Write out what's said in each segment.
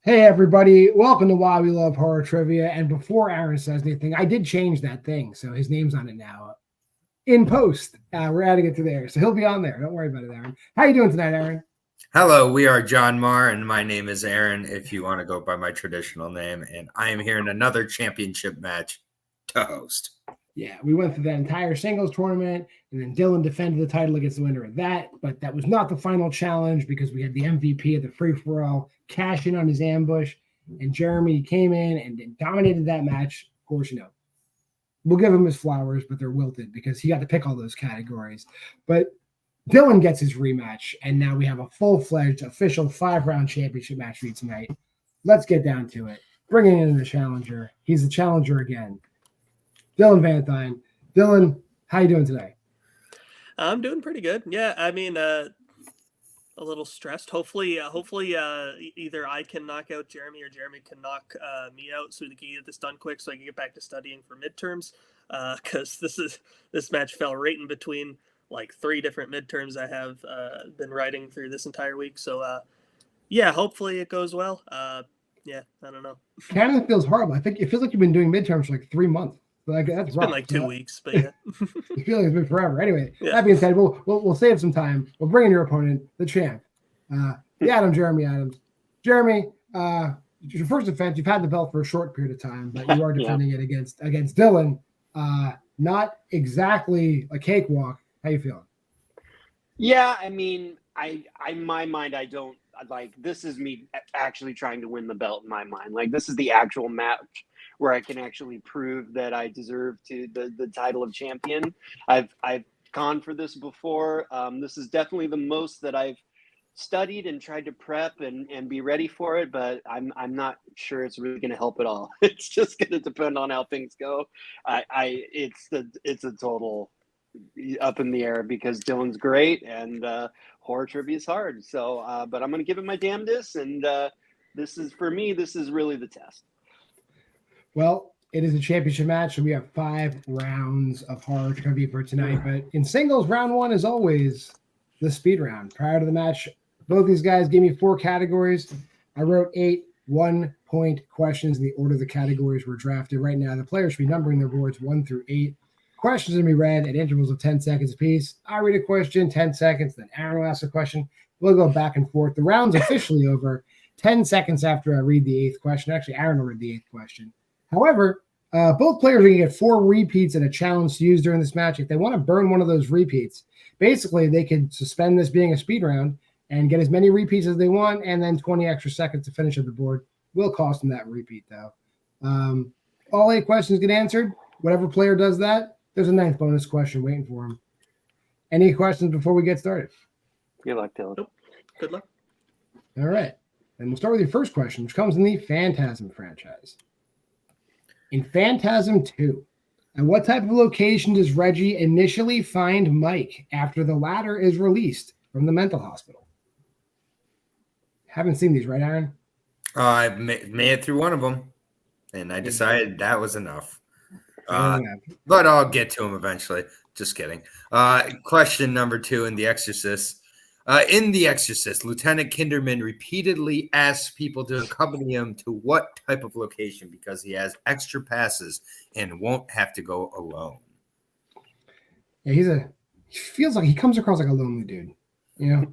Hey everybody, welcome to Why We Love Horror Trivia. And before Aaron says anything, I did change that thing, so his name's on it now. In post, we're adding it to there, so he'll be on there. Don't worry about it, Aaron. How you doing tonight, Aaron? Hello, we are JWMaher, and my name is Aaron, if you want to go by my traditional name, and I am here in another championship match to host. Yeah, we went through that entire singles tournament, and then Dylan defended the title against the winner of that, but that was not the final challenge because we had the MVP of the free-for-all cash in on his ambush, and Jeremy came in and dominated that match. Of course, we'll give him his flowers, but they're wilted because he got to pick all those categories. But Dylan gets his rematch, and now we have a full-fledged official 5-round championship match for you tonight. Let's get down to it. Bringing in the challenger. He's the challenger again. Dylan Vanthuyne. Dylan, how you doing today? I'm doing pretty good. Yeah, I mean, a little stressed. Hopefully, either I can knock out Jeremy or Jeremy can knock me out, so we can get this done quick, so I can get back to studying for midterms. Because this match fell right in between like 3 different midterms I have been writing through this entire week. So yeah, hopefully it goes well. Yeah, I don't know. Canada feels horrible. I think it feels like you've been doing midterms for like 3 months. Like that's It's rough. been like 2 weeks, but yeah. You feel like it's been forever. Anyway, Yeah. That being said, we'll save some time. We'll bring in your opponent, the champ, Jeremy Adams. Jeremy, your first defense, you've had the belt for a short period of time, but you are defending it against Dylan. Not exactly a cakewalk. How you feeling? Yeah, I mean, in my mind, I don't like this is me actually trying to win the belt in my mind. Like this is the actual match where I can actually prove that I deserve the title of champion. I've gone for this before. This is definitely the most that I've studied and tried to prep and be ready for it, but I'm not sure it's really going to help at all. It's just going to depend on how things go. It's a total up in the air because Dylan's great and horror trivia is hard. So, but I'm going to give it my damnedest, and this is for me. This is really the test. Well, it is a championship match, so we have 5 rounds of horror trivia for tonight. But in singles, round 1 is always the speed round. Prior to the match, both these guys gave me 4 categories. I wrote 8 1-point questions in the order the categories were drafted. Right now, the players should be numbering their boards 1 through 8. Questions are going to be read at intervals of 10 seconds apiece. I read a question, 10 seconds, then Aaron will ask a question. We'll go back and forth. The round's officially over 10 seconds after I read the 8th question. Actually, Aaron will read the 8th question. However, both players are going to get 4 repeats and a challenge to use during this match. If they want to burn one of those repeats, basically they can suspend this being a speed round and get as many repeats as they want, and then 20 extra seconds to finish up the board. Will cost them that repeat, though. All 8 questions get answered. Whatever player does that, there's a 9th bonus question waiting for him. Any questions before we get started? Good luck, Dylan. Nope. Good luck. All right. And we'll start with your first question, which comes in the Phantasm franchise. In Phantasm 2, at what type of location does Reggie initially find Mike after the latter is released from the mental hospital? Haven't seen these, right, Aaron? I made it through one of them, and I decided that was enough. But I'll get to him eventually. Just kidding. Question number 2 in The Exorcist. In The Exorcist, Lieutenant Kinderman repeatedly asks people to accompany him to what type of location because he has extra passes and won't have to go alone. Yeah, he feels like he comes across like a lonely dude, Yeah,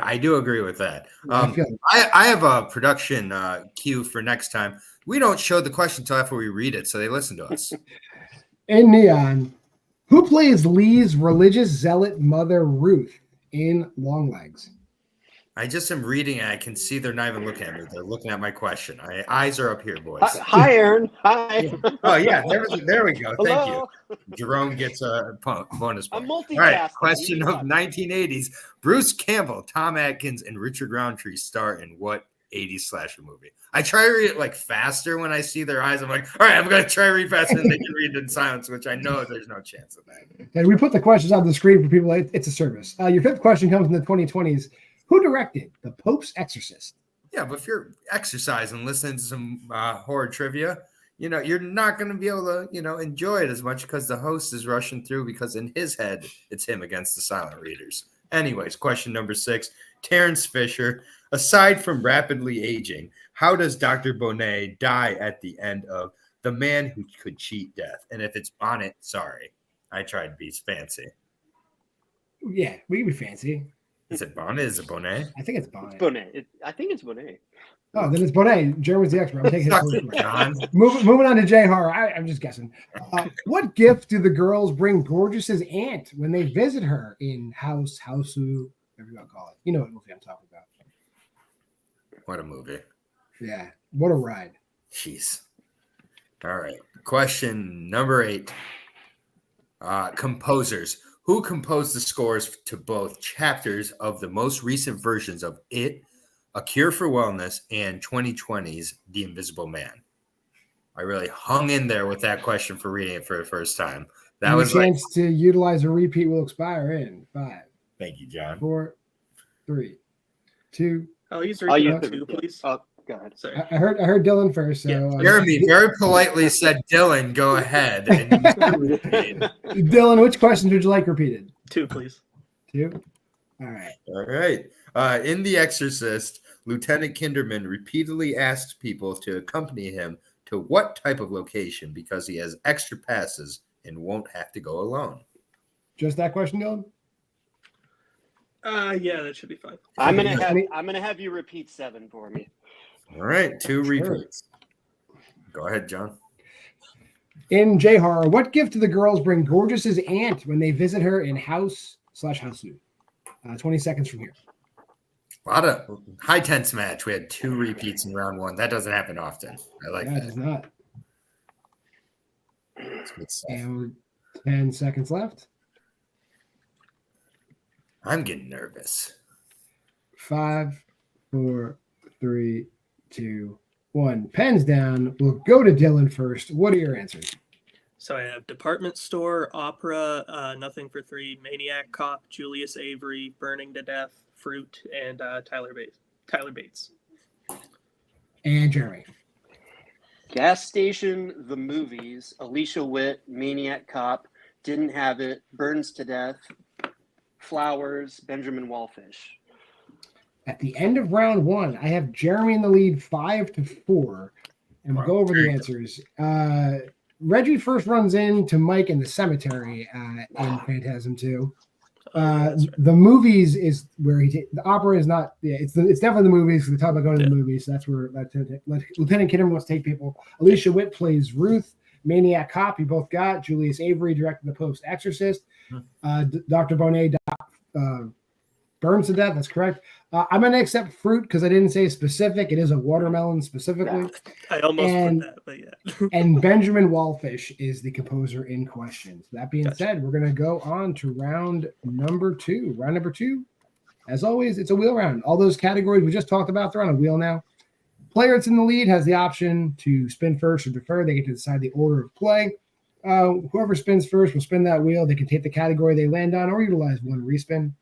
I do agree with that. I I have a production cue for next time. We don't show the question until after we read it, so they listen to us. In Neon, who plays Lee's religious zealot mother, Ruth, in Longlegs? I just am reading and I can see they're not even looking at me. They're looking at my question. My eyes are up here, boys. Hi, Aaron. Hi. Oh, yeah. There we go. Thank Hello. you. Jerome gets a bonus point. I'm multitasking. All right. Question of 1980s. Bruce Campbell, Tom Atkins, and Richard Roundtree star in what 80s slasher movie? I try to read it like faster when I see their eyes. I'm like, all right, I'm going to try to read faster and they can read it in silence, which I know there's no chance of that. And we put the questions on the screen for people. It's a service. Your 5th question comes in the 2020s. Who directed The Pope's Exorcist? Yeah, but if you're exercising, listening to some horror trivia, you're not going to be able to, enjoy it as much because the host is rushing through because in his head, it's him against the silent readers. Anyways, question number 6. Terrence Fisher, aside from rapidly aging, how does Dr. Bonet die at the end of The Man Who Could Cheat Death? And if it's Bonnet, sorry. I tried to be fancy. Yeah, we can be fancy. Is it Bonnet? Is it Bonet? I think it's Bonnet. It's Bonet. I think it's Bonet. Oh, then it's Bonet. Jeremy's the expert. I'm taking his Suck word it, for it. John. Moving on to JWMaher. I'm just guessing. What gift do the girls bring Gorgeous's aunt when they visit her in house, whatever you want to call it? You know what movie I'm talking about. What a movie. Yeah, what a ride. Jeez. All right. Question number 8. Composers. Who composed the scores to both chapters of the most recent versions of It, A Cure for Wellness, and 2020's The Invisible Man? I really hung in there with that question for reading it for the first time. That And was the chance to utilize a repeat will expire in 5, Thank you, John. 4, 3, 2. I'll use I'll use repeat two, please. Oh, go ahead. Sorry. I heard Dylan first, so Yeah. Jeremy very politely said, Dylan, go ahead. And Dylan, which questions would you like repeated? 2, please. 2. All right. all right. In The Exorcist, Lieutenant Kinderman repeatedly asks people to accompany him to what type of location because he has extra passes and won't have to go alone. Just that question, Dylan? Yeah, that should be fine. I'm gonna have you repeat 7 for me. All right, 2 Sure. repeats. Go ahead, John. In JWMaher, what gift do the girls bring Gorgeous's aunt when they visit her in house/house? 20 seconds from here. A lot of high tense match. We had 2 repeats in round 1. That doesn't happen often. I like That does that. not. It's good stuff. And 10 seconds left. I'm getting nervous. 5, 4, 3, 2, 1. Pens down. We'll go to Dylan first. What are your answers? So I have Department Store, Opera, Nothing for 3, Maniac Cop, Julius Avery, Burning to Death, Fruit, and Tyler Bates. And Jeremy. Gas Station, The Movies, Alicia Witt, Maniac Cop, Didn't Have It, Burns to Death, Flowers, Benjamin Wallfish. At the end of round 1, I have Jeremy in the lead 5-4. And we'll go over the answers. Reggie first runs into Mike in the cemetery in Phantasm 2. The movies is where the opera is not. Yeah, it's definitely the movies. We talk about going to the movies. So that's where Lieutenant Kinderman wants to take people. Alicia Witt plays Ruth. Maniac Cop, you both got. Julius Avery directed The Post Exorcist. Dr. Bonet burns to death. That's correct. I'm going to accept Fruit because I didn't say specific. It is a watermelon specifically. I almost put that, but yeah. And Benjamin Wallfish is the composer in question. So that being Gotcha. said, we're going to go on to round number 2. Round number 2, as always, it's a wheel round. All those categories we just talked about, they're on a wheel now. Player that's in the lead has the option to spin first or defer. They get to decide the order of play. Whoever spins first will spin that wheel. They can take the category they land on or utilize one respin.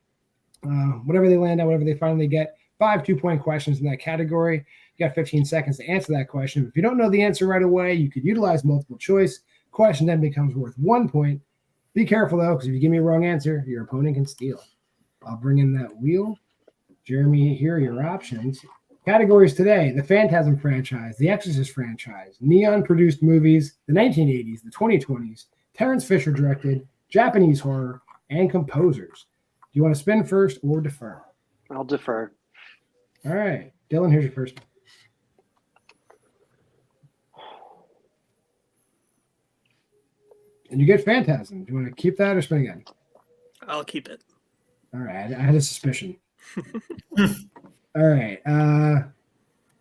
Whatever they land on, whatever they finally get. 5 2-point questions in that category. You got 15 seconds to answer that question. If you don't know the answer right away, you could utilize multiple choice. Question then becomes worth 1 point. Be careful, though, because if you give me a wrong answer, your opponent can steal. I'll bring in that wheel. Jeremy, here are your options. Categories today: the Phantasm franchise, the Exorcist franchise, Neon-produced movies, the 1980s, the 2020s, Terrence Fisher directed, Japanese horror, and composers. Do you want to spin first or defer? I'll defer. All right. Dylan, here's your first. And you get Phantasm. Do you want to keep that or spin again? I'll keep it. All right. I had a suspicion. All right. Aaron,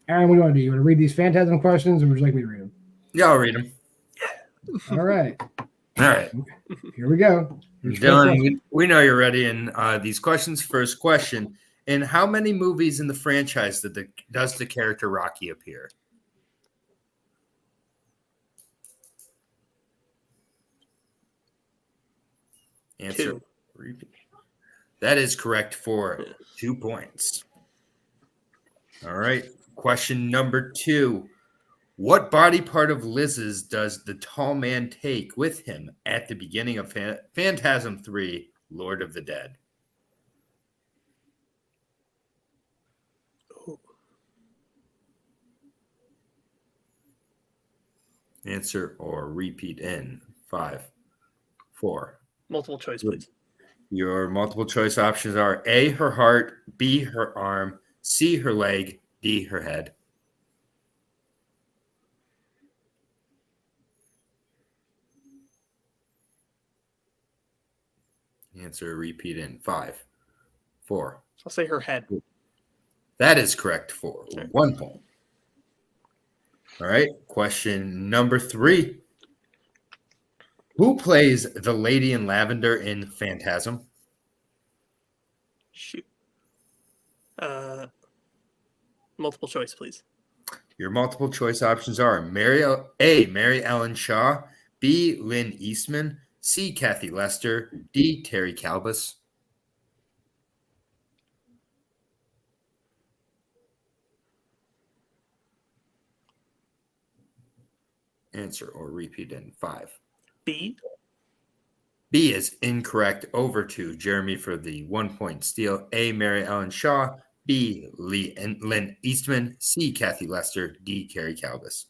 what do you want to do? You want to read these Phantasm questions or would you like me to read them? Yeah, I'll read them. All right. All right. Here we go. Dylan, we know you're ready. And these questions. First question: in how many movies in the franchise does the character Rocky appear? Answer. 2. That is correct for 2 points. All right. Question number 2. What body part of Liz's does the tall man take with him at the beginning of Phantasm 3, Lord of the Dead? Answer or repeat in 5, 4. Multiple choice, please. Your multiple choice options are A, her heart, B, her arm, C, her leg, D, her head. Answer, repeat in 5, 4. I'll say her head. That is correct for Okay. 1 point. All right. Question number 3. Who plays the lady in lavender in Phantasm? Shoot. Multiple choice, please. Your multiple choice options are A, Mary Ellen Shaw, B, Lynn Eastman, C, Kathy Lester, D, Terry Calbus. Answer or repeat in 5. B. B is incorrect. Over to Jeremy for the 1 point steal. A, Mary Ellen Shaw, B, Lynn Eastman, C, Kathy Lester, D, Terry Calbus.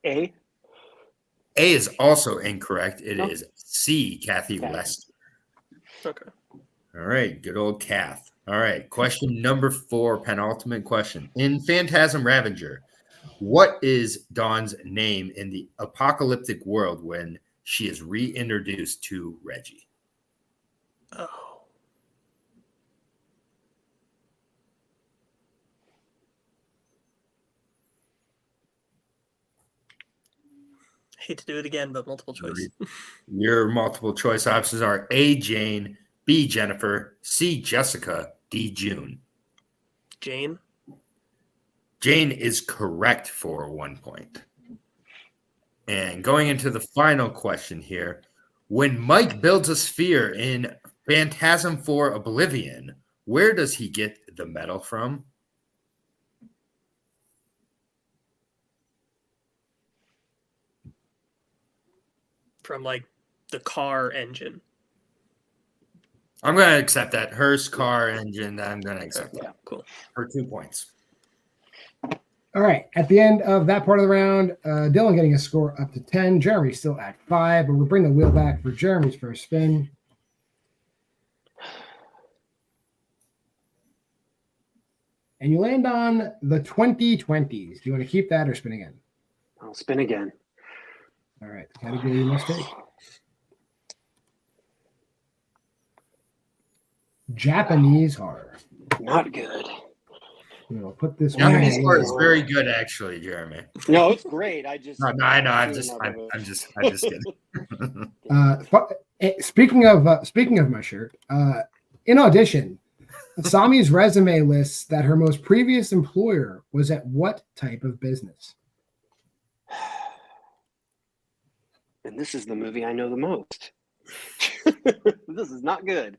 A. A is also incorrect. It Oh. is C, Kathy Okay. Lester. Okay. All right, good old Kath. All right, question number 4, penultimate question. In Phantasm Ravager, what is Dawn's name in the apocalyptic world when she is reintroduced to Reggie? Oh. Hate to do it again, but multiple choice. Your multiple choice options are A, Jane, B, Jennifer, C, Jessica, D, June. Jane. Jane is correct for 1 point. And going into the final question here, when Mike builds a sphere in Phantasm 4 Oblivion, where does he get the metal from? From like the car engine. I'm going to accept that. Hearst car engine. I'm going to accept that. Cool. For 2 points. All right. At the end of that part of the round, Dylan getting a score up to 10. Jeremy still at 5, but we'll bring the wheel back for Jeremy's first spin. And you land on the 2020s. Do you want to keep that or spin again? I'll spin again. All right. The category you must take. Japanese horror. Not good. We'll put this Japanese one horror away. is very good, actually, Jeremy. No, it's great. I just I know. I'm just kidding. Speaking of my shirt, in audition, Sami's resume lists that her most previous employer was at what type of business? And this is the movie I know the most. This is not good.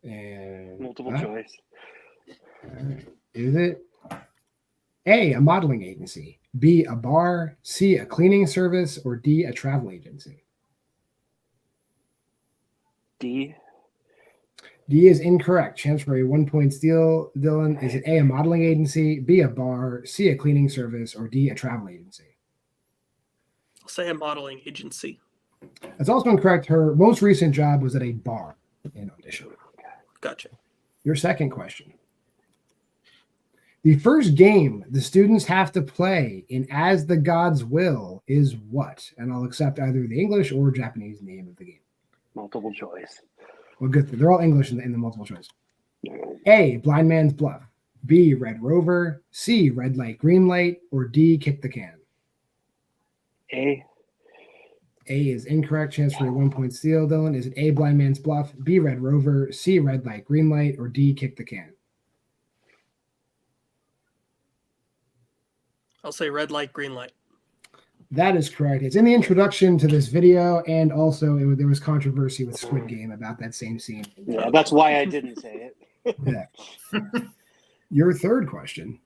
And Multiple choice. Is it A, a modeling agency, B, a bar, C, a cleaning service, or D, a travel agency? D. D is incorrect. Chance for a 1 point steal, Dylan. Is it A, a modeling agency, B, a bar, C, a cleaning service, or D, a travel agency? I'll say a modeling agency. That's also incorrect. Her most recent job was at a bar in audition. Gotcha. Your second question. The first game the students have to play in As the Gods Will is what? And I'll accept either the English or Japanese name of the game. Multiple choice. Well, good. They're all English in the multiple choice. A, Blind Man's Bluff. B, Red Rover. C, Red Light, Green Light. Or D, Kick the Can. A. A is incorrect. Chance for a 1 point steal, Dylan. Is it A, Blind Man's Bluff, B, Red Rover, C, Red Light, Green Light, or D, Kick the Can? I'll say red light, green light. That is correct. It's in the introduction to this video, and also there was controversy with Squid Game about that same scene. Yeah, that's why I didn't say it. Yeah. Your third question.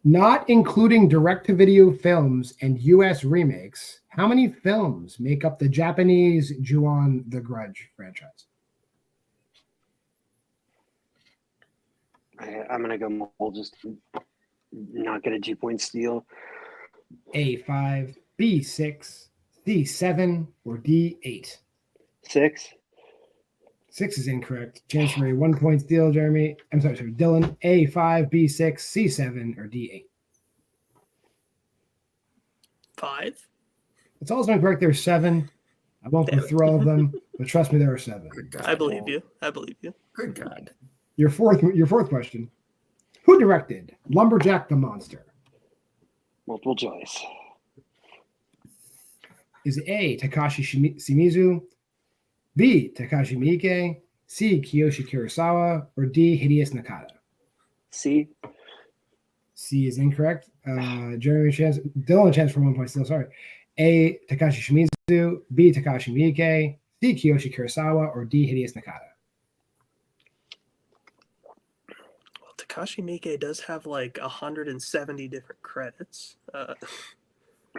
Not including direct-to-video films and U.S. remakes, how many films make up the Japanese Ju-on the Grudge franchise? I Okay, I'm gonna go. We'll just not get a 2-point steal. A5, B6, C7, or D8. 6. 6 is incorrect. Chance for a 1-point steal, Jeremy. I'm sorry, Dylan. A5, B6, C7, or D8. 5. It's also incorrect. There's 7. I won't go Damn it. through all of them, but trust me, there are 7. Good I God. believe you. I believe you. Good God. Your fourth question. Who directed Lumberjack the Monster? Multiple choice. Is it A, Takashi Shimizu, B, Takashi Miike, C, Kiyoshi Kurosawa, or D, Hideous Nakata? C. C is incorrect. Dylan a chance for 1 point still. Sorry. A, Takashi Shimizu, B, Takashi Miike, C, Kiyoshi Kurosawa, or D, Hideous Nakata? Well, Takashi Miike does have like 170 different credits.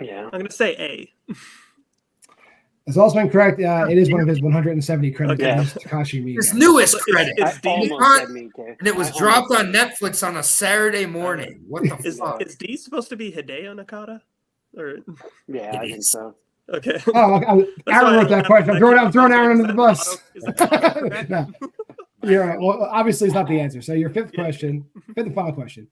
Yeah. I'm going to say A. It's also incorrect. It is one of his 170 credits. Okay. It is Takashi His Miike. newest It's- credit. it's I D. almost said Miike. And it was I dropped almost on Netflix on a Saturday morning. What the Is, fuck? is D supposed to be Hideo Nakata? Or Yeah, I It think is. so. okay. Oh, Aaron wrote that question. I'm throwing Aaron under the bus. Is that correct? No, you're right. Well, obviously, it's not the answer. So your fifth question, fifth and final question.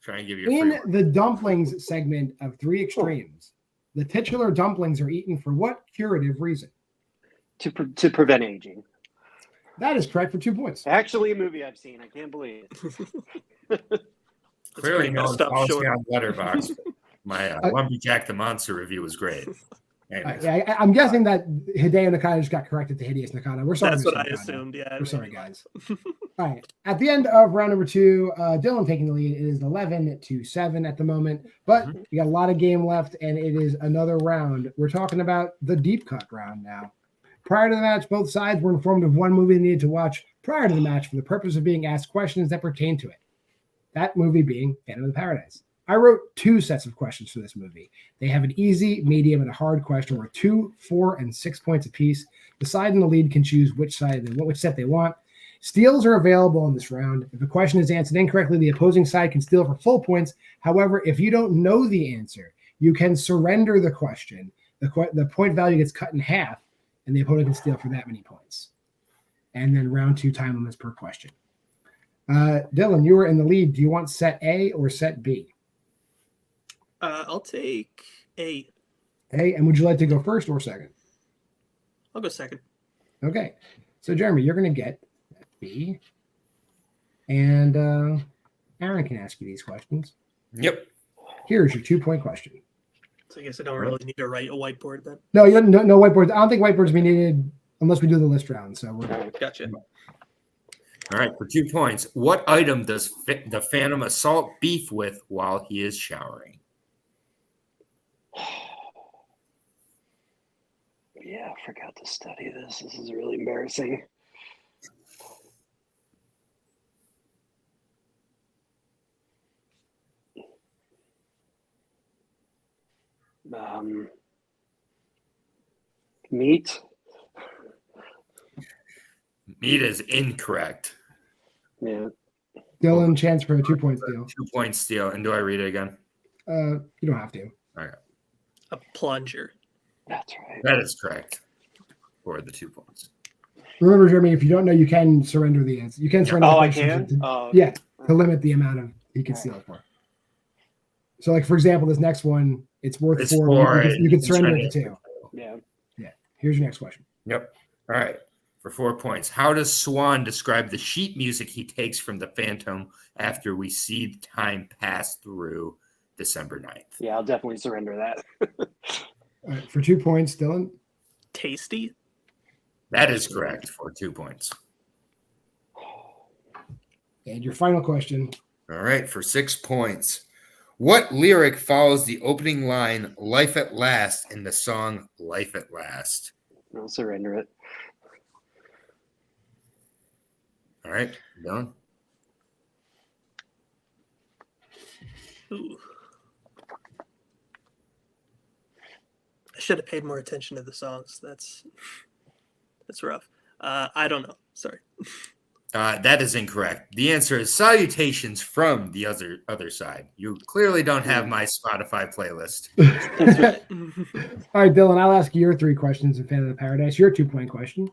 Try and give you a In free one. the dumplings segment of Three Extremes, the titular dumplings are eaten for what curative reason? To prevent aging. That is correct for 2 points. Actually, a movie I've seen. I can't believe it. Clearly, pretty no one messed up, follows sure. me on Letterboxd. My Lumberjack the Monster review was great. Anyways, Yeah, I'm guessing that Hideo Nakata just got corrected to Hideous Nakata. We're sorry. That's what I Nakata. assumed. Yeah. We're sorry, maybe. guys. All right. At the end of round number 2, Dylan taking the lead. It is 11-7 at the moment, but you got a lot of game left, and it is another round. We're talking about the deep cut round now. Prior to the match, both sides were informed of one movie they needed to watch prior to the match for the purpose of being asked questions that pertain to it. That movie being Phantom of the Paradise. I wrote 2 sets of questions for this movie. They have an easy, medium, and a hard question worth 2, 4, and 6 points apiece. The side in the lead can choose which set they want. Steals are available in this round. If a question is answered incorrectly, the opposing side can steal for full points. However, if you don't know the answer, you can surrender the question. The point value gets cut in half, and the opponent can steal for that many points. And then round 2 time limits per question. Dylan, you were in the lead. Do you want set A or set B? I'll take A. A, and would you like to go first or second? I'll go second. Okay. So, Jeremy, you're going to get B. And Aaron can ask you these questions. yep. Here's your 2-point question. So I guess I don't really need to write a whiteboard then. No, you no whiteboards. I don't think whiteboards be needed unless we do the list round. So we're Gotcha. All right, for 2 points. What item does the Phantom assault beef with while he is showering? Yeah, I forgot to study this. This is really embarrassing. Meat. Meat is incorrect. Yeah. Dylan, chance for a 2-point steal. 2-point steal. And do I read it again? You don't have to. A plunger. That's right. That is correct for the 2 points. Remember, Jeremy, if you don't know, you can surrender the answer. You can surrender. Oh, the I question can? to- yeah, to limit the amount of he can steal it for. So, like for example, this next one, it's worth It's 4. four, You can surrender it to surrender 2. Yeah. Here's your next question. Yep. All right. For 4 points. How does Swan describe the sheet music he takes from the Phantom after we see the time pass through December 9th? Yeah, I'll definitely surrender that. All right, for 2 points, Dylan. Tasty. That is correct for 2 points. And your final question. All right. For 6 points. What lyric follows the opening line, Life at Last, in the song Life at Last? I'll surrender it. All right. Done. Ooh. I should have paid more attention to the songs. That's rough. I don't know. Sorry. That is incorrect. The answer is salutations from the other side. You clearly don't have my Spotify playlist. That's right. All right, Dylan, I'll ask you your 3 questions in Fan of the Paradise. Your 2-point question.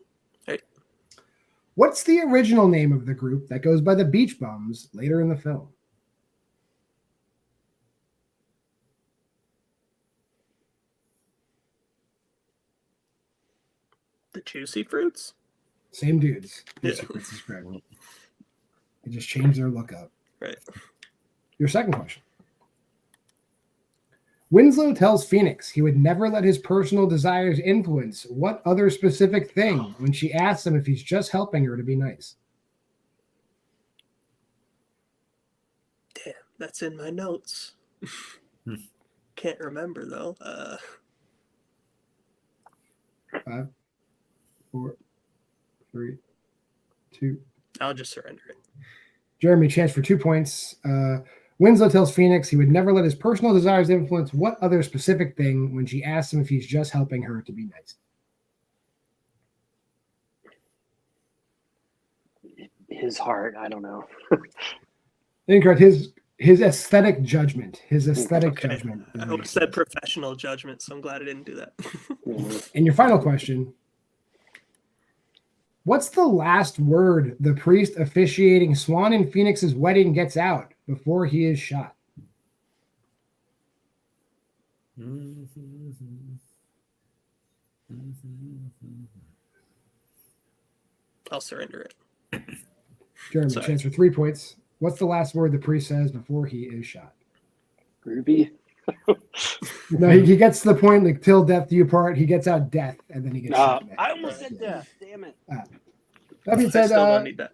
Right. What's the original name of the group that goes by the Beach Bums later in the film? The Juicy Fruits? Same dudes. Yeah. This is correct. They just changed their look up. Right. Your second question. Winslow tells Phoenix he would never let his personal desires influence what other specific thing when she asks him if he's just helping her to be nice. Damn, that's in my notes. Can't remember though. 5, 4, 3, 2. I'll just surrender it. Jeremy, chance for 2 points. Winslow tells Phoenix he would never let his personal desires influence what other specific thing when she asks him if he's just helping her to be nice. His heart, I don't know. Incorrect. His aesthetic judgment. His aesthetic judgment. I would have said professional judgment, so I'm glad I didn't do that. And your final question. What's the last word the priest officiating Swan and Phoenix's wedding gets out before he is shot? I'll surrender it. Jeremy, Sorry. chance for 3 points. What's the last word the priest says before he is shot? Ruby. No, he gets to the point like till death do you part. He gets out death and then he gets shot. I almost said death. Damn it. That being I said, still don't need that.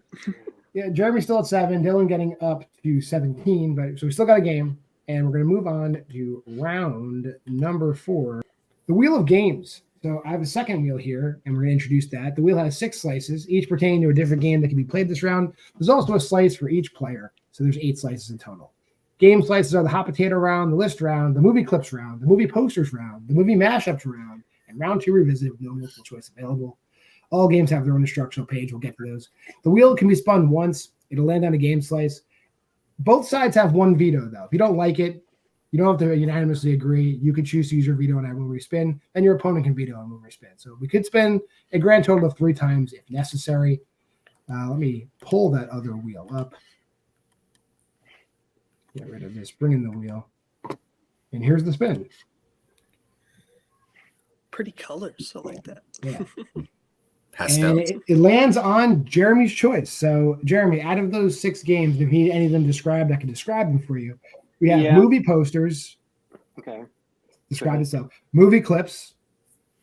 yeah, Jeremy's still at 7. Dylan getting up to 17, but so we still got a game, and we're going to move on to round number 4, the Wheel of Games. So I have a second wheel here, and we're going to introduce that. The wheel has 6 slices, each pertaining to a different game that can be played this round. There's also a slice for each player, so there's 8 slices in total. Game slices are the hot potato round, the list round, the movie clips round, the movie posters round, the movie mashups round, and round 2 revisit with no multiple choice available. All games have their own instructional page. We'll get to those. The wheel can be spun once. It'll land on a game slice. Both sides have 1 veto, though. If you don't like it, you don't have to unanimously agree. You can choose to use your veto on every respin, and your opponent can veto on every respin. So we could spin a grand total of 3 times if necessary. Let me pull that other wheel up. Get rid of this. Bring in the wheel. And here's the spin. Pretty colors. I like that. Yeah. Pastel. And it lands on Jeremy's choice. So, Jeremy, out of those 6 games, if you need any of them described, I can describe them for you. We have movie posters. Okay. Describe itself. Movie clips.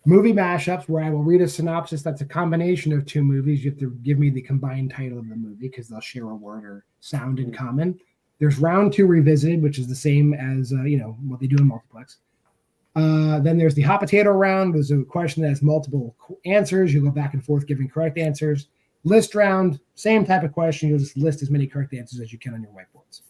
Movie mashups, where I will read a synopsis that's a combination of 2 movies. You have to give me the combined title of the movie because they'll share a word or sound in common. There's round 2 revisited, which is the same as what they do in multiplex. Then there's the hot potato round. There's a question that has multiple answers. You go back and forth giving correct answers. List round, same type of question. You'll just list as many correct answers as you can on your whiteboards.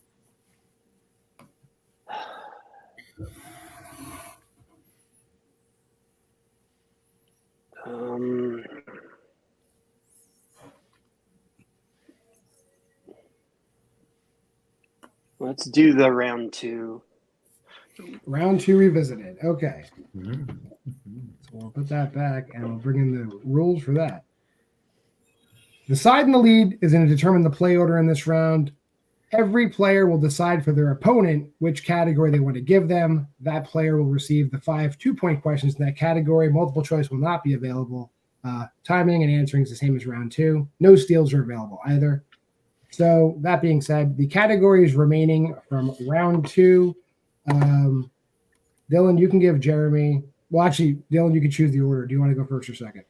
Let's do the round 2. Round 2 revisited. Okay. So we'll put that back and we'll bring in the rules for that. The side in the lead is going to determine the play order in this round. Every player will decide for their opponent which category they want to give them. That player will receive the 5 2-point questions in that category. Multiple choice will not be available. Timing and answering is the same as round 2. No steals are available either. So that being said, the categories remaining from round 2, Dylan, you can give Jeremy. Well, actually, Dylan, you can choose the order. Do you want to go first or second?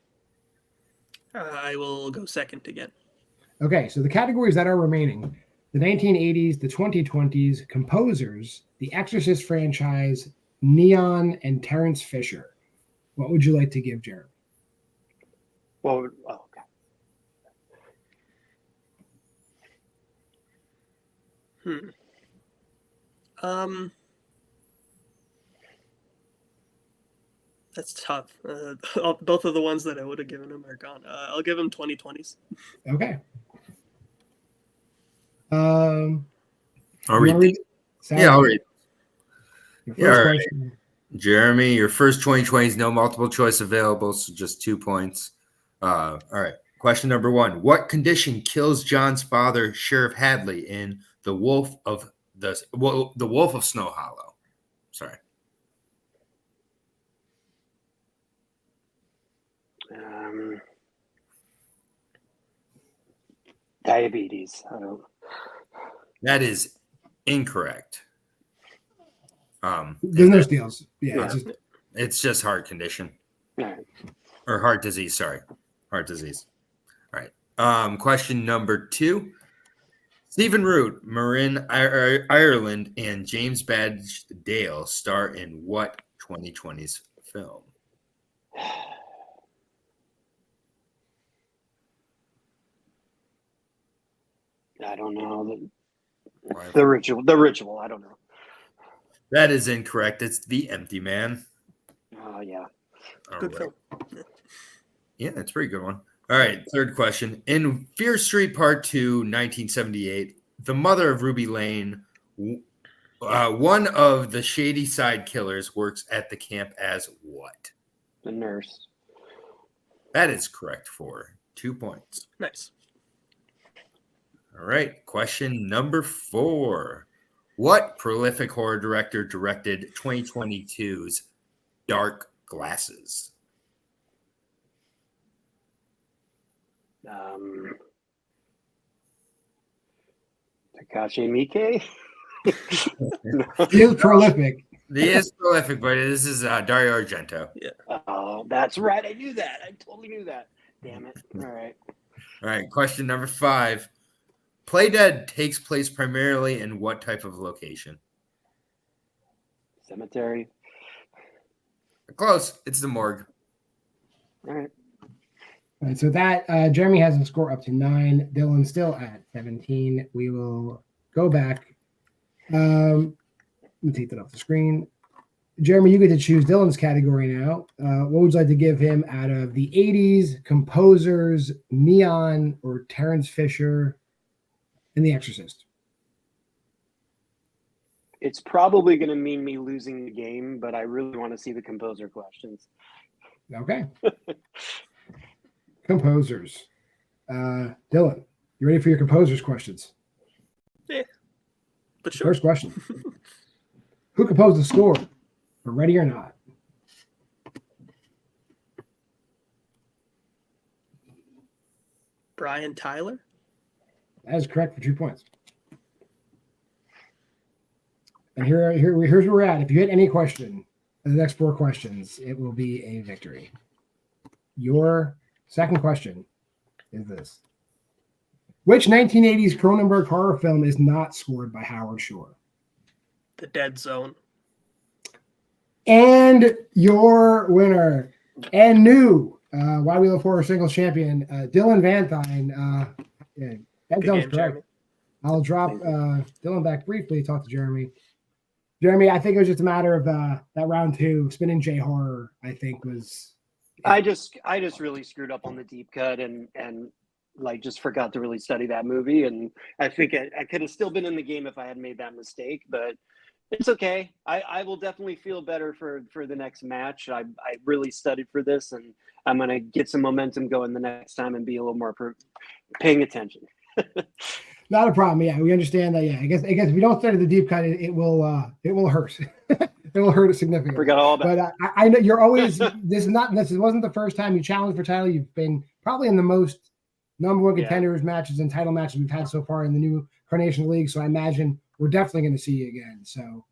I will go second again. Okay, so the categories that are remaining: the 1980s, the 2020s, composers, the Exorcist franchise, Neon, and Terrence Fisher. What would you like to give Jeremy? Well, okay. That's tough. Both of the ones that I would have given him are gone. I'll give him 2020s. Okay. Um, I'll you wanna read. Sounds Yeah, I'll good. read. Your Yeah, first all right. question. Jeremy, your first 2020 is no multiple choice available, so just 2 points. All right. Question number 1. What condition kills John's father, Sheriff Hadley, in The Wolf of Snow Hollow? Sorry. Diabetes. I don't. That is incorrect. There's no steals. Yeah, Yeah. It's just heart condition All right. or heart disease. Sorry, heart disease. All right. Question number 2. Stephen Root, Marin, Ireland, and James Badge Dale star in what 2020's film? I don't know. The ritual. The ritual. I don't know. That is incorrect. It's The Empty Man. Oh yeah. All Good right. film. Yeah, that's a pretty good one. All right, third question. In Fear Street Part 2, 1978, the mother of Ruby Lane, one of the Shady Side killers, works at the camp as what? The nurse. That is correct for 2 points. Nice. All right, question number 4. What prolific horror director directed 2022's Dark Glasses? Takashi Miike. he is prolific. He is prolific, but this is Dario Argento. Yeah. Oh, that's right. I knew that. I totally knew that. Damn it. All right. All right, question number 5. Play Dead takes place primarily in what type of location? Cemetery. Close. It's the morgue. All right. All right, so that Jeremy has a score up to 9. Dylan still at 17. We will go back. Let me take that off the screen. Jeremy, you get to choose Dylan's category now. What would you like to give him out of the 80s, composers, Neon, or Terrence Fisher, and The Exorcist? It's probably going to mean me losing the game, but I really want to see the composer questions. Okay. Composers. Dylan, you ready for your composers questions? Yeah. But sure. First question. Who composed the score for Ready or Not? Brian Tyler. That is correct for 2 points. And here's where we're at. If you hit any question in the next 4 questions, it will be a victory. Your second question is this. Which 1980s Cronenberg horror film is not scored by Howard Shore? The Dead Zone. And your winner and new Why We Love Horror Singles champion, Dylan Vanthuyne. That sounds correct. Jeremy. I'll drop Dylan back briefly to talk to Jeremy. Jeremy, I think it was just a matter of that round 2. Spinning J Horror, I think, was. I just really screwed up on the deep cut and like just forgot to really study that movie. And I think I could have still been in the game if I had made that mistake, but it's okay. I will definitely feel better for the next match. I really studied for this, and I'm going to get some momentum going the next time and be a little more paying attention. Not a problem. Yeah, we understand that. Yeah, I guess if we don't study the deep cut, it will hurt. It will hurt it significantly. Forgot all about it. But I know you're always. This wasn't the first time you challenged for title. You've been probably in the most number 1 contenders matches and title matches we've had so far in the new Carnation League. So I imagine we're definitely going to see you again. So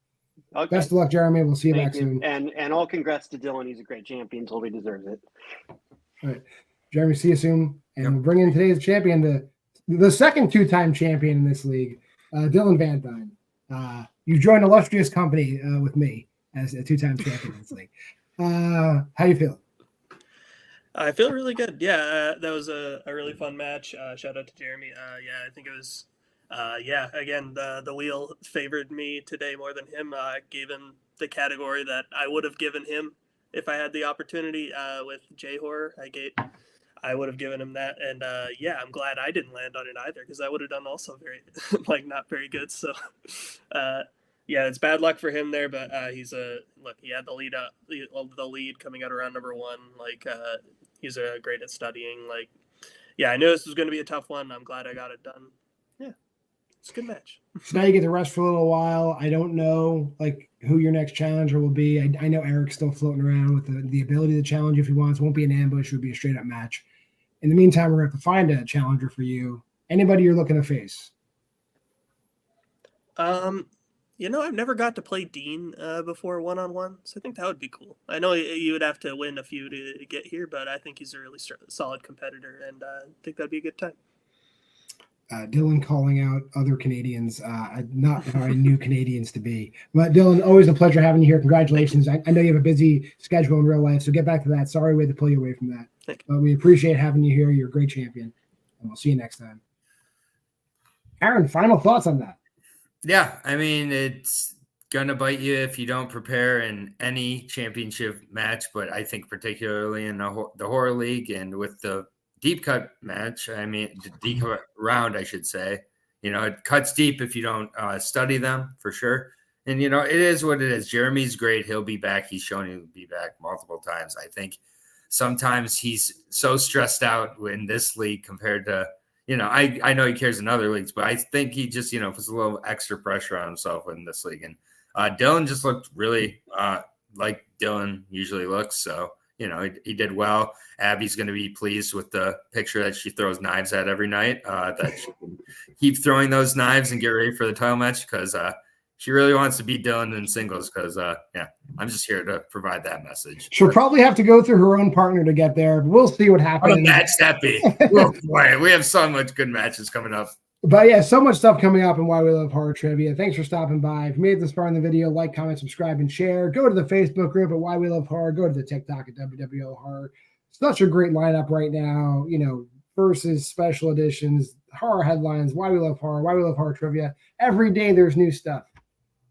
best of luck, Jeremy. We'll see you back soon. And all congrats to Dylan. He's a great champion. Totally deserves it. All right, Jeremy. See you soon. And we'll bring in today's champion, the second 2-time champion in this league, Dylan Vanthuyne. You joined illustrious company with me as a 2-time champion in this league. How you feel? I feel really good. Yeah, that was a really fun match. Shout out to Jeremy. Yeah, I think it was. Again, the wheel favored me today more than him. Gave him the category that I would have given him if I had the opportunity with J Horror. I would have given him that. And yeah, I'm glad I didn't land on it either, because I would have done also very like not very good. So yeah, it's bad luck for him there, but he's look, he had the lead coming out around number 1. Like he's great at studying. Like, yeah, I knew this was going to be a tough one. I'm glad I got it done. Yeah, it's a good match. So now you get to rest for a little while. I don't know like who your next challenger will be. I know Eric's still floating around with the ability to challenge if he wants. It won't be an ambush. It would be a straight up match. In the meantime, we're going to have to find a challenger for you. Anybody you're looking to face? You know, I've never got to play Dean before one-on-one, so I think that would be cool. I know you would have to win a few to get here, but I think he's a really solid competitor, and I think that'd be a good time. Dylan calling out other Canadians, not how I knew Canadians to be. But Dylan, always a pleasure having you here. Congratulations. I know you have a busy schedule in real life, so get back to that. Sorry we had to pull you away from that. But we appreciate having you here. You're a great champion, and we'll see you next time. Aaron, final thoughts on that? Yeah, I mean, it's going to bite you if you don't prepare in any championship match, but I think particularly in the Horror League and with the deep cut match, I mean, the deep cut round, I should say, you know, it cuts deep if you don't study them for sure. And, you know, it is what it is. Jeremy's great. He'll be back. He's shown he'll be back multiple times. I think sometimes he's so stressed out in this league compared to, you know, I know he cares in other leagues, but I think he just, you know, puts a little extra pressure on himself in this league. And Dylan just looked really like Dylan usually looks. So, you know, he did well. Abby's going to be pleased with the picture that she throws knives at every night, that she can keep throwing those knives and get ready for the title match, because she really wants to beat Dylan in singles, because, yeah, I'm just here to provide that message. She'll probably have to go through her own partner to get there. But we'll see what happens. What a match that be. Oh, boy, we have so much good matches coming up. But yeah, so much stuff coming up in Why We Love Horror Trivia. Thanks for stopping by. If you made it this far in the video, like, comment, subscribe, and share. Go to the Facebook group at Why We Love Horror. Go to the TikTok at WWO Horror. Such a great lineup right now. You know, versus special editions, horror headlines, Why We Love Horror Trivia. Every day there's new stuff.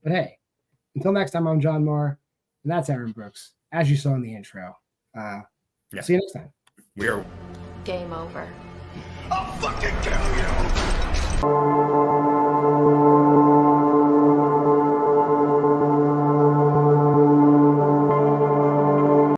But hey, until next time, I'm John Maher, and that's Aaron Brooks, as you saw in the intro. Yeah. See you next time. We're game over. I'll fucking kill you!